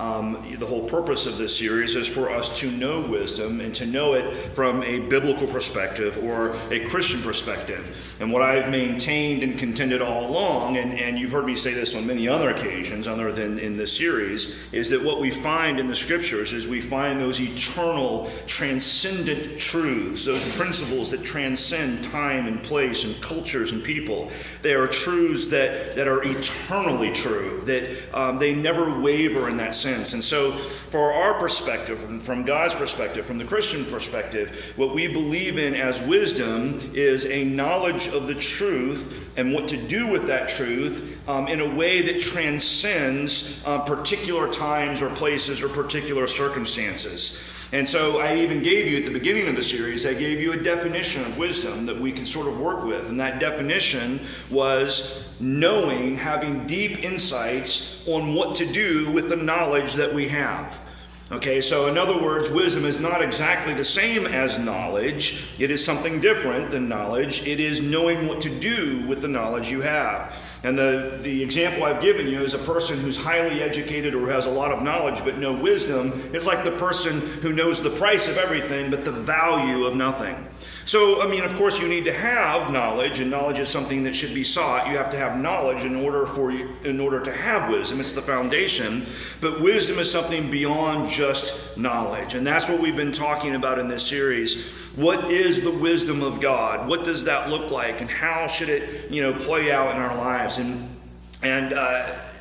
the whole purpose of this series is for us to know wisdom and to know it from a biblical perspective or a Christian perspective. And what I've maintained and contended all along, and you've heard me say this on many other occasions other than in this series, is that what we find in the scriptures is we find those eternal, transcendent truths, those principles that transcend time and place and cultures and people. They are truths that are eternally true, that they never waver in that sense. And so for our perspective, from God's perspective, from the Christian perspective, what we believe in as wisdom is a knowledge of the truth and what to do with that truth in a way that transcends particular times or places or particular circumstances. And so I even gave you at the beginning of the series, I gave you a definition of wisdom that we can sort of work with. And that definition was knowing, having deep insights on what to do with the knowledge that we have. Okay, so in other words, wisdom is not exactly the same as knowledge. It is something different than knowledge. It is knowing what to do with the knowledge you have. And the example I've given you is a person who's highly educated or has a lot of knowledge but no wisdom. It's like the person who knows the price of everything but the value of nothing. So, I mean, of course, you need to have knowledge, and knowledge is something that should be sought. You have to have knowledge in order to have wisdom. It's the foundation. But wisdom is something beyond just knowledge. And that's what we've been talking about in this series. What is the wisdom of God? What does that look like? And how should it, play out in our lives? And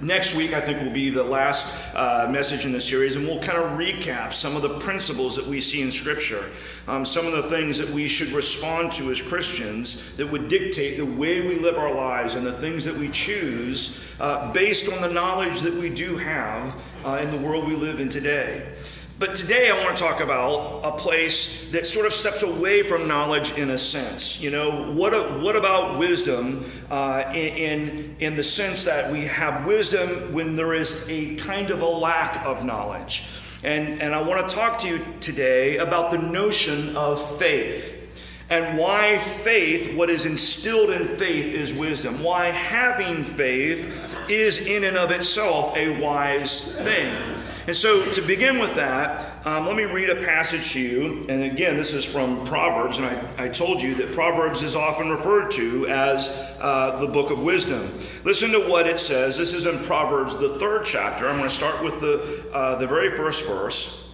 next week, I think, will be the last message in the series, and we'll kind of recap some of the principles that we see in Scripture, some of the things that we should respond to as Christians that would dictate the way we live our lives and the things that we choose based on the knowledge that we do have in the world we live in today. But today I want to talk about a place that sort of steps away from knowledge in a sense. What about wisdom in the sense that we have wisdom when there is a kind of a lack of knowledge? And I want to talk to you today about the notion of faith and why faith, what is instilled in faith, is wisdom. Why having faith is in and of itself a wise thing. And so to begin with that, let me read a passage to you. And again, this is from Proverbs. And I told you that Proverbs is often referred to as the book of wisdom. Listen to what it says. This is in Proverbs, the 3rd chapter. I'm going to start with the very first verse.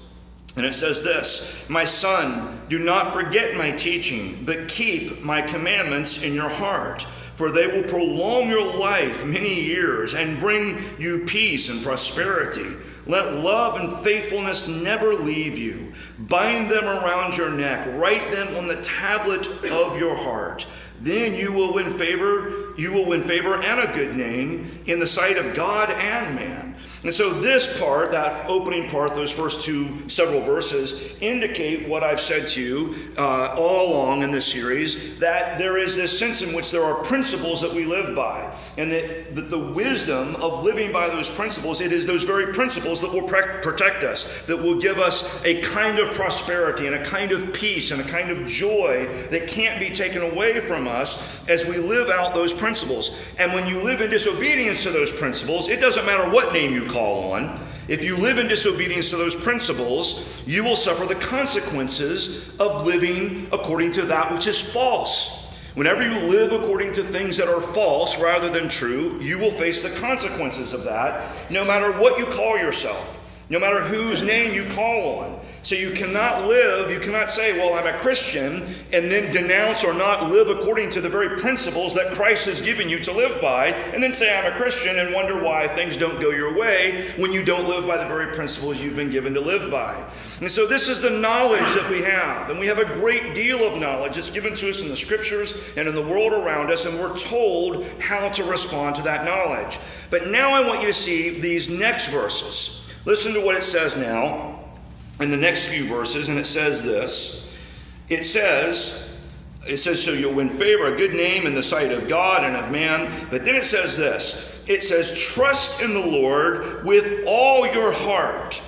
And it says this: "My son, do not forget my teaching, but keep my commandments in your heart. For they will prolong your life many years and bring you peace and prosperity. Let love and faithfulness never leave you. Bind them around your neck. Write them on the tablet of your heart. Then you will win favor. You will win favor and a good name in the sight of God and man." And so this part, that opening part, those first several verses, indicate what I've said to you all along in this series, that there is this sense in which there are principles that we live by. And that the wisdom of living by those principles, it is those very principles that will protect us, that will give us a kind of prosperity and a kind of peace and a kind of joy that can't be taken away from us as we live out those principles. And when you live in disobedience to those principles, it doesn't matter what name you call on. If you live in disobedience to those principles, you will suffer the consequences of living according to that which is false. Whenever you live according to things that are false rather than true, you will face the consequences of that, no matter what you call yourself, no matter whose name you call on. So you cannot say, well, I'm a Christian, and then denounce or not live according to the very principles that Christ has given you to live by, and then say I'm a Christian and wonder why things don't go your way when you don't live by the very principles you've been given to live by. And so this is the knowledge that we have, and we have a great deal of knowledge that's given to us in the Scriptures and in the world around us, and we're told how to respond to that knowledge. But now I want you to see these next verses. Listen to what it says now in the next few verses, and it says this. It says, so you'll win favor, a good name in the sight of God and of man. But then it says this. It says, trust in the Lord with all your heart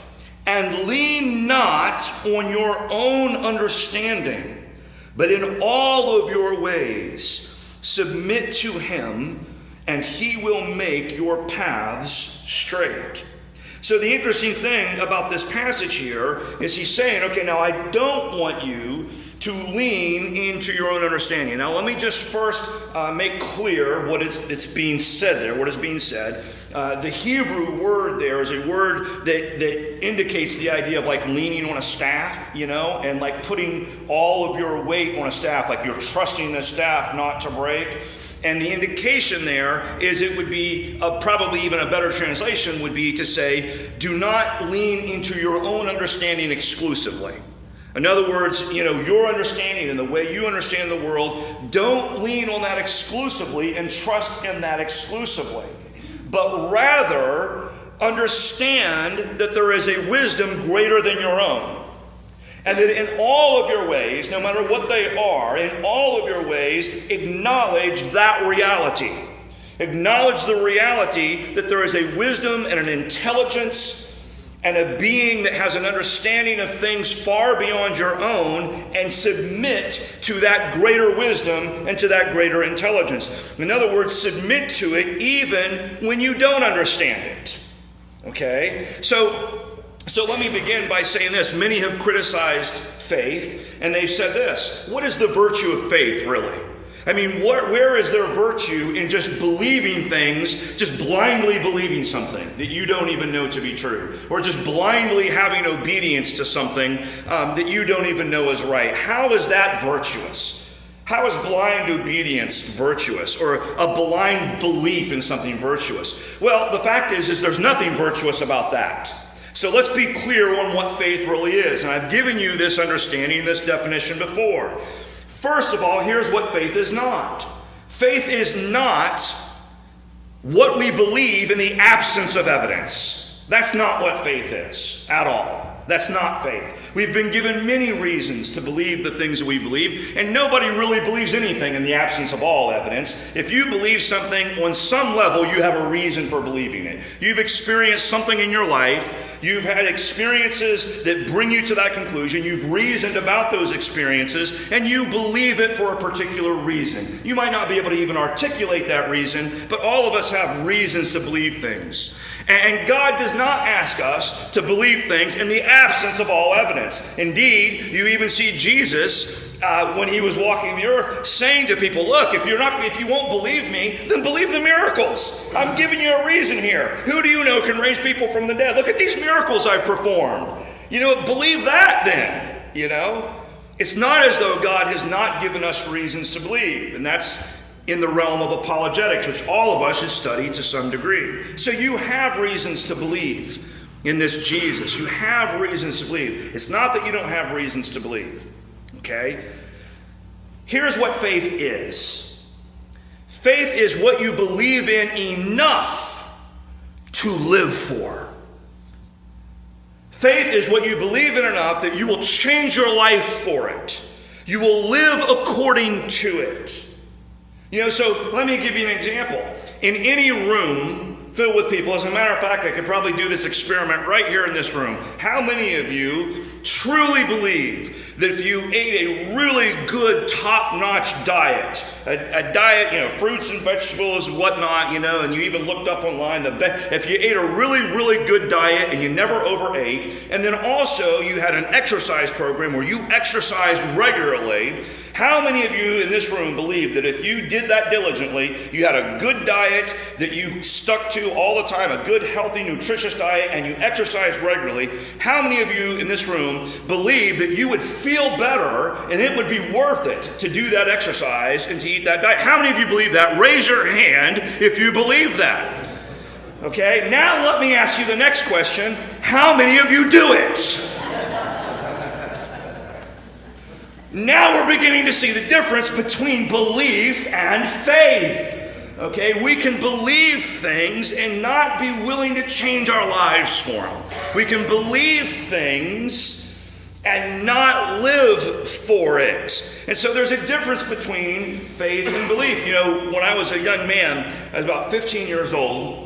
and lean not on your own understanding, but in all of your ways submit to him, and he will make your paths straight. So the interesting thing about this passage here is he's saying, okay, now I don't want you to lean into your own understanding. Now let me just first make clear what is being said there, what is being said. The Hebrew word there is a word that indicates the idea of like leaning on a staff, and like putting all of your weight on a staff, like you're trusting the staff not to break. And the indication there is it would be, probably even a better translation would be to say, do not lean into your own understanding exclusively. In other words, your understanding and the way you understand the world, don't lean on that exclusively and trust in that exclusively. But rather, understand that there is a wisdom greater than your own. And that in all of your ways, no matter what they are, in all of your ways, acknowledge that reality. Acknowledge the reality that there is a wisdom and an intelligence and a being that has an understanding of things far beyond your own, and submit to that greater wisdom and to that greater intelligence. In other words, submit to it even when you don't understand it. Okay? So let me begin by saying this. Many have criticized faith, and they've said this: what is the virtue of faith, really? I mean, where is there virtue in just believing things, just blindly believing something that you don't even know to be true? Or just blindly having obedience to something that you don't even know is right? How is that virtuous? How is blind obedience virtuous, or a blind belief in something virtuous? Well, the fact is there's nothing virtuous about that. So let's be clear on what faith really is. And I've given you this understanding, this definition before. First of all, here's what faith is not. Faith is not what we believe in the absence of evidence. That's not what faith is at all. That's not faith. We've been given many reasons to believe the things that we believe, and nobody really believes anything in the absence of all evidence. If you believe something on some level, you have a reason for believing it. You've experienced something in your life. You've had experiences that bring you to that conclusion. You've reasoned about those experiences, and you believe it for a particular reason. You might not be able to even articulate that reason, but all of us have reasons to believe things. And God does not ask us to believe things in the absence of all evidence. Indeed, you even see Jesus, when he was walking the earth, saying to people, look, if you won't believe me, then believe the miracles. I'm giving you a reason here. Who do you know can raise people from the dead? Look at these miracles I've performed. Believe that then, It's not as though God has not given us reasons to believe. And that's in the realm of apologetics, which all of us should study to some degree. So you have reasons to believe in this Jesus. You have reasons to believe. It's not that you don't have reasons to believe. Okay? Here's what faith is. Faith is what you believe in enough to live for. Faith is what you believe in enough that you will change your life for it. You will live according to it. So let me give you an example. In any room filled with people, as a matter of fact, I could probably do this experiment right here in this room. How many of you truly believe that if you ate a really good top-notch diet, a diet, fruits and vegetables and whatnot, and you even looked up online, if you ate a really, really good diet and you never overate, and then also you had an exercise program where you exercised regularly, how many of you in this room believe that if you did that diligently, you had a good diet that you stuck to all the time, a good, healthy, nutritious diet, and you exercised regularly? How many of you in this room believe that you would feel better and it would be worth it to do that exercise and to eat that diet? How many of you believe that? Raise your hand if you believe that. Okay, now let me ask you the next question. How many of you do it? Now we're beginning to see the difference between belief and faith. Okay, we can believe things and not be willing to change our lives for them. We can believe things and not live for it. And so there's a difference between faith and belief. When I was a young man, I was about 15 years old,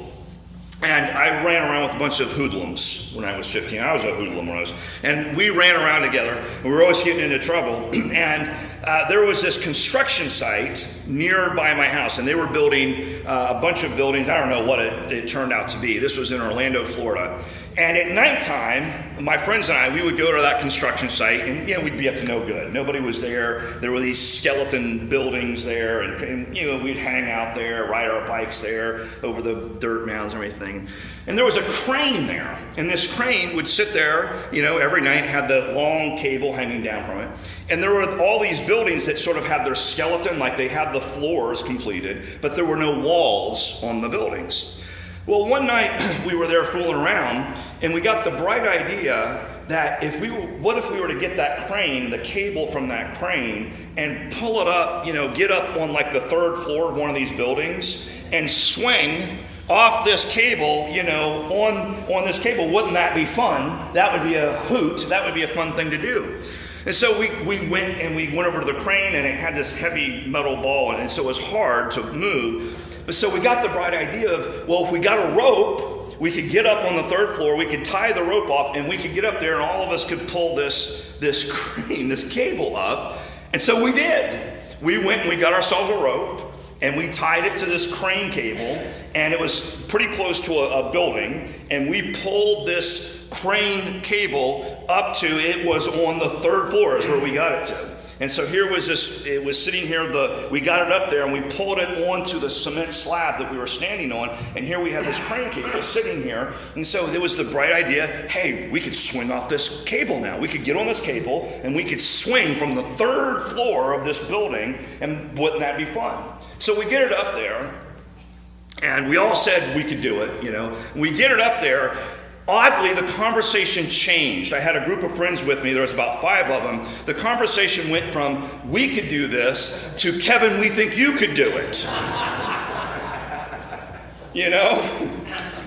and I ran around with a bunch of hoodlums when I was 15. I was a hoodlum and we ran around together. We were always getting into trouble. And there was this construction site nearby my house, and they were building a bunch of buildings. I don't know what it turned out to be. This was in Orlando, Florida. And at nighttime, my friends and I, we would go to that construction site, and we'd be up to no good. Nobody was there. There were these skeleton buildings there, and we'd hang out there, ride our bikes there over the dirt mounds and everything. And there was a crane there, and this crane would sit there, every night, had the long cable hanging down from it. And there were all these buildings that sort of had their skeleton, like they had the floors completed, but there were no walls on the buildings. Well, one night we were there fooling around, and we got the bright idea that what if we were to get that crane, the cable from that crane, and pull it up, get up on like the third floor of one of these buildings and swing off this cable, on this cable. Wouldn't that be fun? That would be a hoot. That would be a fun thing to do. And so we went over to the crane, and it had this heavy metal ball, and so it was hard to move. But so we got the bright idea of, well, if we got a rope, we could get up on the third floor, we could tie the rope off, and we could get up there, and all of us could pull this crane, this cable up. And so we did. We went and we got ourselves a rope, and we tied it to this crane cable, and it was pretty close to a building, and we pulled this crane cable up to, it was on the third floor is where we got it to. And so here was this, it was sitting here, we got it up there, and we pulled it onto the cement slab that we were standing on, and here we have this crane cable sitting here. And so there was the bright idea, hey, we could swing off this cable now. We could get on this cable, and we could swing from the third floor of this building, and wouldn't that be fun? So we get it up there, and we all said we could do it, We get it up there. Oddly, the conversation changed. I had a group of friends with me. There was about 5 of them. The conversation went from, we could do this, to, Kevin, we think you could do it.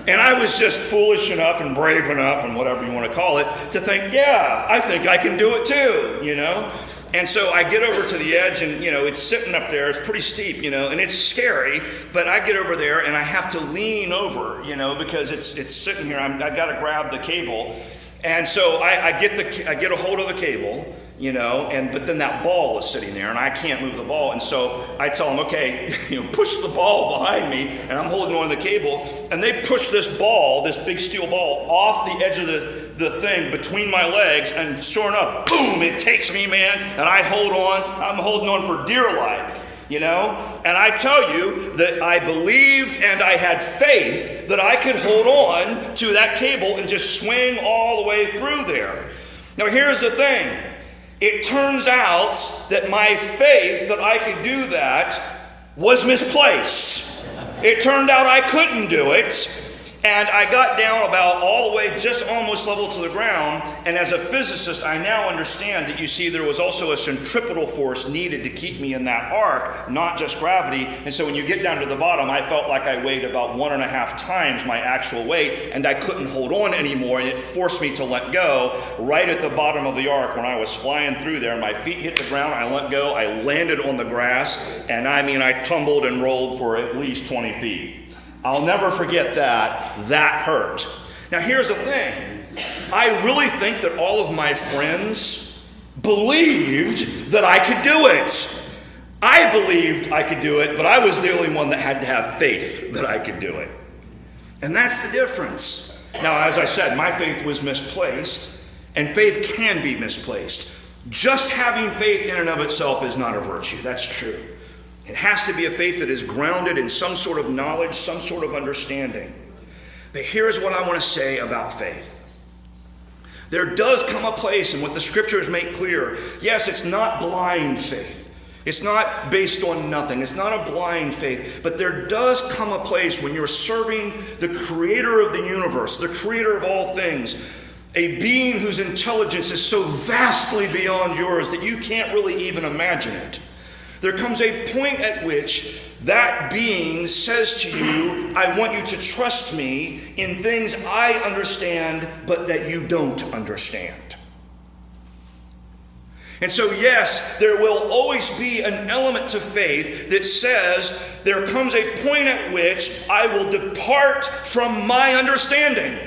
And I was just foolish enough and brave enough, and whatever you want to call it, to think, yeah, I think I can do it too, And so I get over to the edge, and it's sitting up there. It's pretty steep, and it's scary. But I get over there, and I have to lean over, because it's sitting here. I got to grab the cable, and so I get a hold of the cable, but then that ball is sitting there, and I can't move the ball. And so I tell them, okay, push the ball behind me, and I'm holding on to the cable, and they push this ball, this big steel ball, off the edge of the thing between my legs, and sure enough, boom, it takes me, man, and I hold on. I'm holding on for dear life, And I tell you that I believed and I had faith that I could hold on to that cable and just swing all the way through there. Now, here's the thing. It turns out that my faith that I could do that was misplaced. It turned out I couldn't do it. And I got down about all the way, just almost level to the ground. And as a physicist, I now understand that, there was also a centripetal force needed to keep me in that arc, not just gravity. And so when you get down to the bottom, I felt like I weighed about 1.5 times my actual weight, and I couldn't hold on anymore. And it forced me to let go right at the bottom of the arc. When I was flying through there, my feet hit the ground, I let go, I landed on the grass, and I tumbled and rolled for at least 20 feet. I'll never forget that. That hurt. Now, here's the thing. I really think that all of my friends believed that I could do it. I believed I could do it, but I was the only one that had to have faith that I could do it. And that's the difference. Now, as I said, my faith was misplaced, and faith can be misplaced. Just having faith in and of itself is not a virtue. That's true. It has to be a faith that is grounded in some sort of knowledge, some sort of understanding. But here's what I want to say about faith. There does come a place, and what the scriptures make clear, yes, it's not blind faith. It's not based on nothing. It's not a blind faith. But there does come a place when you're serving the creator of the universe, the creator of all things, a being whose intelligence is so vastly beyond yours that you can't really even imagine it. There comes a point at which that being says to you, I want you to trust me in things I understand, but that you don't understand. And so, yes, there will always be an element to faith that says there comes a point at which I will depart from my understanding.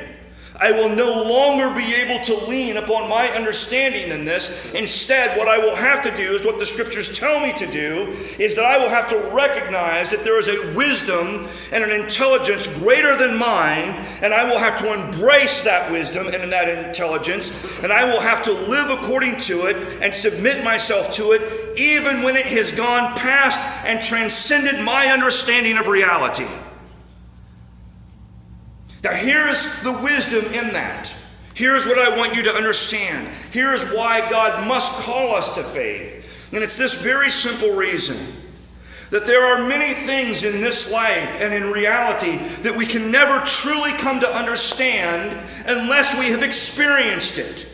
I will no longer be able to lean upon my understanding in this. Instead, what I will have to do is what the scriptures tell me to do, is that I will have to recognize that there is a wisdom and an intelligence greater than mine, and I will have to embrace that wisdom and that intelligence, and I will have to live according to it and submit myself to it, even when it has gone past and transcended my understanding of reality. Now here's the wisdom in that. Here's what I want you to understand. Here's why God must call us to faith. And it's this very simple reason. That there are many things in this life and in reality that we can never truly come to understand unless we have experienced it.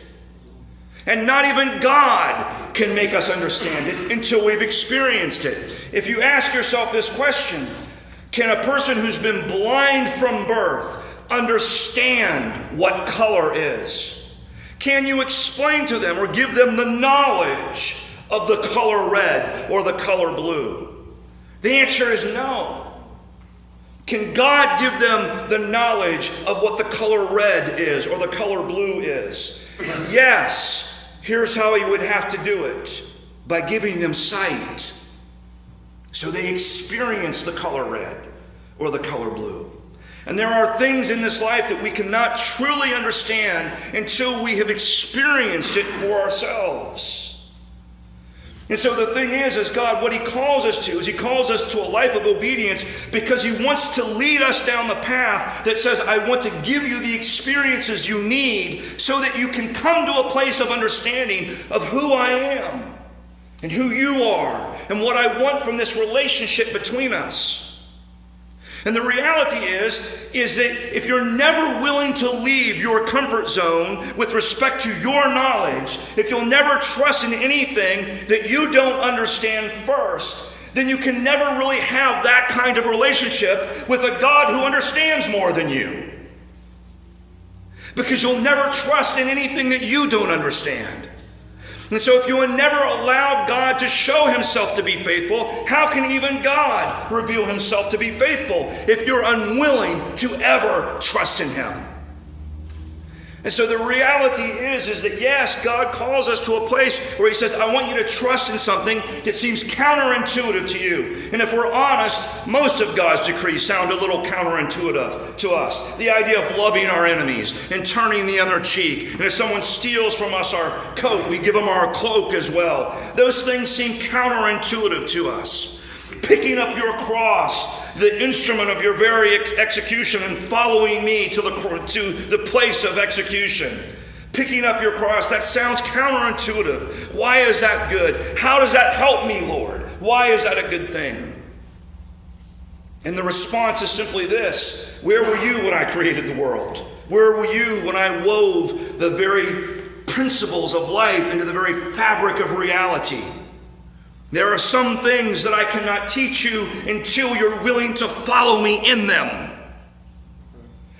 And not even God can make us understand it until we've experienced it. If you ask yourself this question, can a person who's been blind from birth understand what color is? Can you explain to them or give them the knowledge of the color red or the color blue? The answer is no. Can God give them the knowledge of what the color red is or the color blue is? Yes. Here's how He would have to do it: by giving them sight, so they experience the color red or the color blue. And there are things in this life that we cannot truly understand until we have experienced it for ourselves. And so the thing is God, what He calls us to is He calls us to a life of obedience because He wants to lead us down the path that says, I want to give you the experiences you need so that you can come to a place of understanding of who I am and who you are and what I want from this relationship between us. And the reality is that if you're never willing to leave your comfort zone with respect to your knowledge, if you'll never trust in anything that you don't understand first, then you can never really have that kind of relationship with a God who understands more than you. Because you'll never trust in anything that you don't understand. And so if you will never allow God to show Himself to be faithful, how can even God reveal Himself to be faithful if you're unwilling to ever trust in Him? And so the reality is that yes, God calls us to a place where He says, I want you to trust in something that seems counterintuitive to you. And if we're honest, most of God's decrees sound a little counterintuitive to us. The idea of loving our enemies and turning the other cheek. And if someone steals from us our coat, we give them our cloak as well. Those things seem counterintuitive to us. Picking up your cross, the instrument of your very execution, and following me to the place of execution. Picking up your cross, that sounds counterintuitive. Why is that good? How does that help me, Lord? Why is that a good thing? And the response is simply this: where were you when I created the world? Where were you when I wove the very principles of life into the very fabric of reality? There are some things that I cannot teach you until you're willing to follow me in them.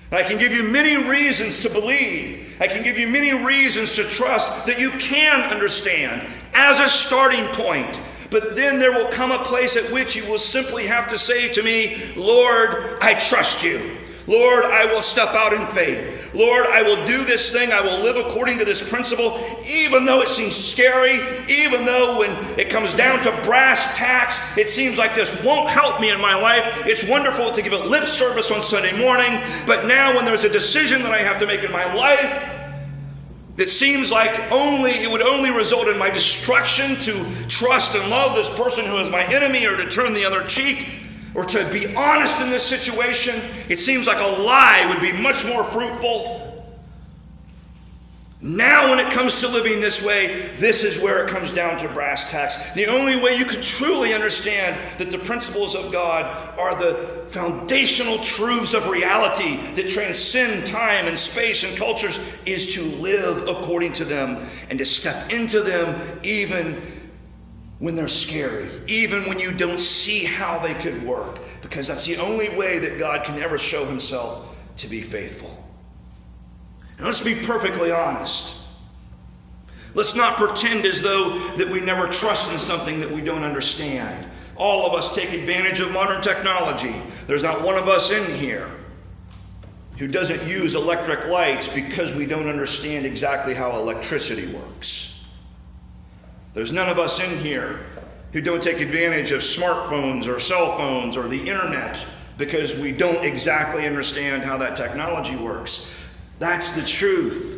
I can give you many reasons to believe. I can give you many reasons to trust that you can understand as a starting point. But then there will come a place at which you will simply have to say to me, Lord, I trust you. Lord, I will step out in faith. Lord, I will do this thing. I will live according to this principle, even though it seems scary, even though when it comes down to brass tacks, it seems like this won't help me in my life. It's wonderful to give it lip service on Sunday morning, but now when there's a decision that I have to make in my life, it seems like it would only result in my destruction to trust and love this person who is my enemy or to turn the other cheek. Or to be honest in this situation, it seems like a lie would be much more fruitful. Now when it comes to living this way, this is where it comes down to brass tacks. The only way you can truly understand that the principles of God are the foundational truths of reality that transcend time and space and cultures is to live according to them and to step into them even when they're scary, even when you don't see how they could work, because that's the only way that God can ever show Himself to be faithful. And let's be perfectly honest. Let's not pretend as though that we never trust in something that we don't understand. All of us take advantage of modern technology. There's not one of us in here who doesn't use electric lights because we don't understand exactly how electricity works. There's none of us in here who don't take advantage of smartphones or cell phones or the internet because we don't exactly understand how that technology works. That's the truth.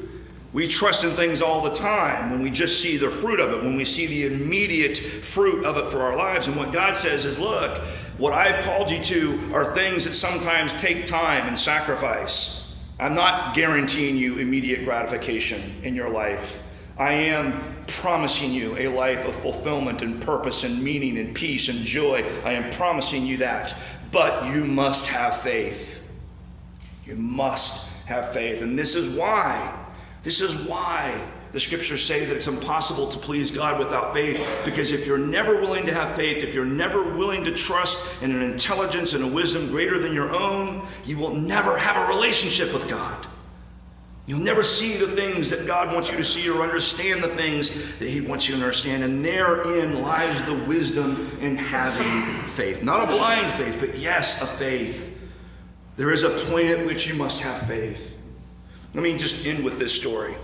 We trust in things all the time when we just see the fruit of it, when we see the immediate fruit of it for our lives. And what God says is, look, what I've called you to are things that sometimes take time and sacrifice. I'm not guaranteeing you immediate gratification in your life. I am promising you a life of fulfillment and purpose and meaning and peace and joy. I am promising you that. But you must have faith. You must have faith. And this is why the scriptures say that it's impossible to please God without faith. Because if you're never willing to have faith, if you're never willing to trust in an intelligence and a wisdom greater than your own, you will never have a relationship with God. You'll never see the things that God wants you to see or understand the things that he wants you to understand. And therein lies the wisdom in having faith. Not a blind faith, but yes, a faith. There is a point at which you must have faith. Let me just end with this story.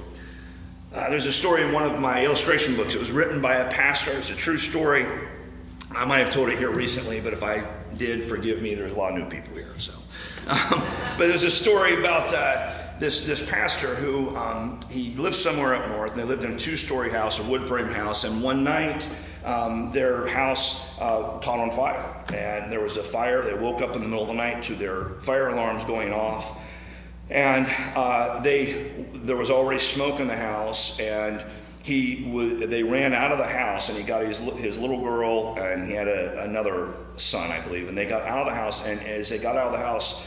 There's a story in one of my illustration books. It was written by a pastor. It's a true story. I might have told it here recently, but if I did, forgive me. There's a lot of new people here. But there's a story about this pastor who he lived somewhere up north, and they lived in a 2-story house, a wood frame house, and one night their house caught on fire, and there was a fire. They woke up in the middle of the night to their fire alarms going off, and there was already smoke in the house, and they ran out of the house, and he got his little girl, and he had another son, I believe, and they got out of the house, and as they got out of the house,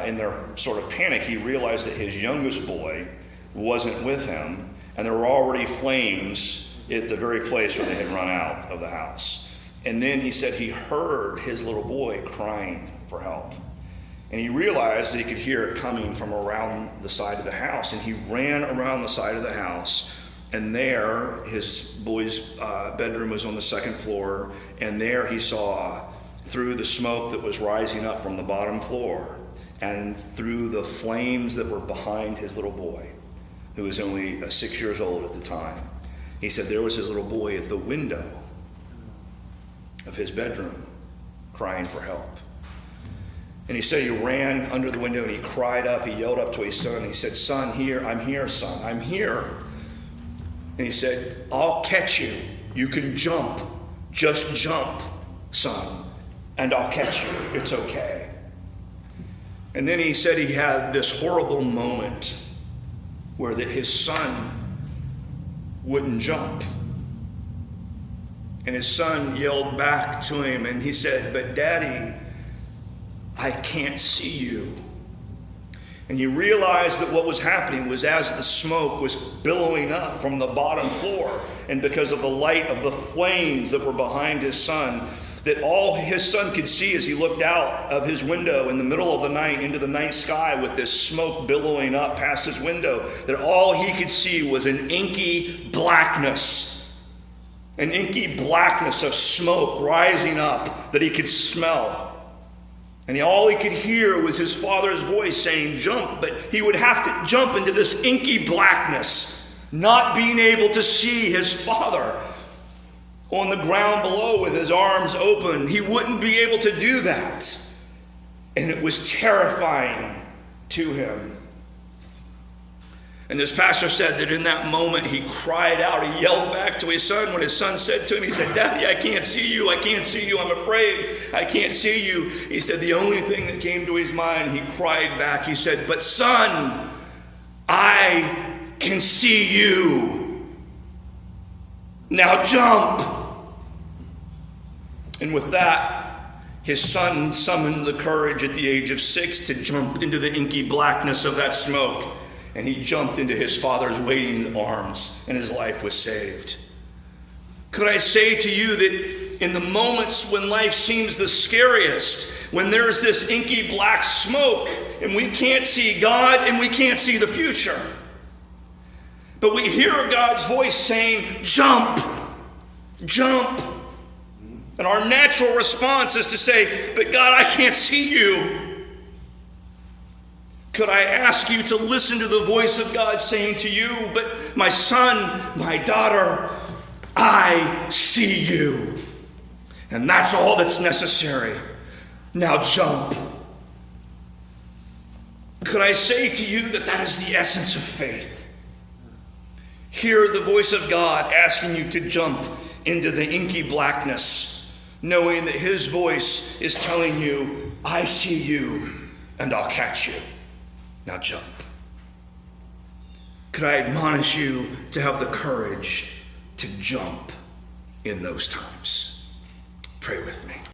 in their sort of panic, he realized that his youngest boy wasn't with him, and there were already flames at the very place where they had run out of the house. And then he said he heard his little boy crying for help. And he realized that he could hear it coming from around the side of the house, and he ran around the side of the house, and there his boy's bedroom was on the second floor, and there he saw through the smoke that was rising up from the bottom floor and through the flames that were behind his little boy, who was only 6 years old at the time. He said there was his little boy at the window of his bedroom crying for help. And he said he ran under the window and he cried up, he yelled up to his son. He said, "Son, I'm here, son, I'm here." And he said, "I'll catch you. You can jump. Just jump, son, and I'll catch you. It's okay." And then he said he had this horrible moment where his son wouldn't jump. And his son yelled back to him, and he said, "But Daddy, I can't see you." And he realized that what was happening was as the smoke was billowing up from the bottom floor, and because of the light of the flames that were behind his son, that all his son could see as he looked out of his window in the middle of the night into the night sky with this smoke billowing up past his window, that all he could see was an inky blackness of smoke rising up that he could smell. And all he could hear was his father's voice saying, "Jump," but he would have to jump into this inky blackness, not being able to see his father on the ground below with his arms open. He wouldn't be able to do that. And it was terrifying to him. And this pastor said that in that moment he cried out, he yelled back to his son when his son said to him, he said, "Daddy, I can't see you, I'm afraid, I can't see you." He said the only thing that came to his mind, he cried back, he said, "But son, I can see you. Now jump." And with that, his son summoned the courage at the age of 6 to jump into the inky blackness of that smoke. And he jumped into his father's waiting arms, and his life was saved. Could I say to you that in the moments when life seems the scariest, when there's this inky black smoke, and we can't see God and we can't see the future, but we hear God's voice saying, "Jump, jump." And our natural response is to say, "But God, I can't see you." Could I ask you to listen to the voice of God saying to you, but my son, my daughter, I see you. And that's all that's necessary. Now jump. Could I say to you that that is the essence of faith? Hear the voice of God asking you to jump into the inky blackness, knowing that his voice is telling you, I see you and I'll catch you. Now jump. Could I admonish you to have the courage to jump in those times? Pray with me.